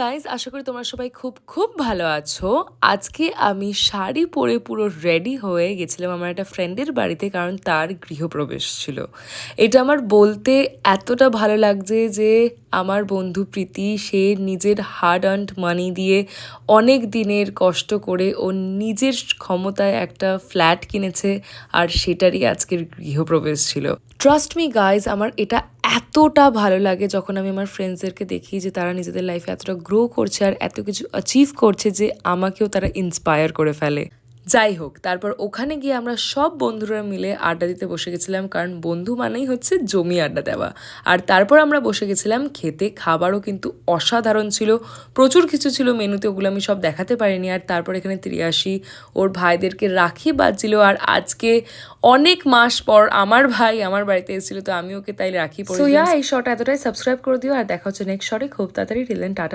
Guys, আশা করি তোমরা সবাই খুব খুব ভালো আছো। আজকে আমি শাড়ি পরে পুরো রেডি হয়ে গেছিলাম আমার একটা ফ্রেন্ডের বাড়িতে, কারণ তার গৃহপ্রবেশ ছিল। এটা আমার বলতে এতটা ভালো লাগছে যে আমার বন্ধু প্রীতি, সে নিজের হার্ড আর্নড মানি দিয়ে অনেক দিনের কষ্ট করে ও নিজের ক্ষমতায় একটা ফ্ল্যাট কিনেছে, আর সেটারই আজকের গৃহপ্রবেশ ছিল। ট্রাস্ট মি গাইজ, আমার এটা এতটা ভালো লাগে যখন আমি আমার ফ্রেন্ডসদেরকে দেখি যে তারা নিজেদের লাইফে এতটা গ্রো করছে আর এত কিছু অ্যাচিভ করছে যে আমাকেও তারা ইন্সপায়ার করে ফেলে। যাই হোক, তারপর ওখানে গিয়ে আমরা সব বন্ধুরা মিলে আড্ডা দিতে বসে গেছিলাম, কারণ বন্ধু মানেই হচ্ছে জমি আড্ডা দেওয়া। আর তারপর আমরা বসে গেছিলাম খেতে। খাবারও কিন্তু অসাধারণ ছিল, প্রচুর কিছু ছিল মেনুতে, ওগুলো আমি সব দেখাতে পারিনি। আর তারপর এখানে ত্রিয়াশি ওর ভাইদেরকে রাখি বাজছিল, আর আজকে অনেক মাস পর আমার ভাই আমার বাড়িতে এসেছিল, তো আমি ওকে তাই রাখি পরে। এই শর্ট এতটাই। সাবস্ক্রাইব করে দিও, আর দেখা হচ্ছে নেক্সট শর্টে খুব তাড়াতাড়ি। টাটা।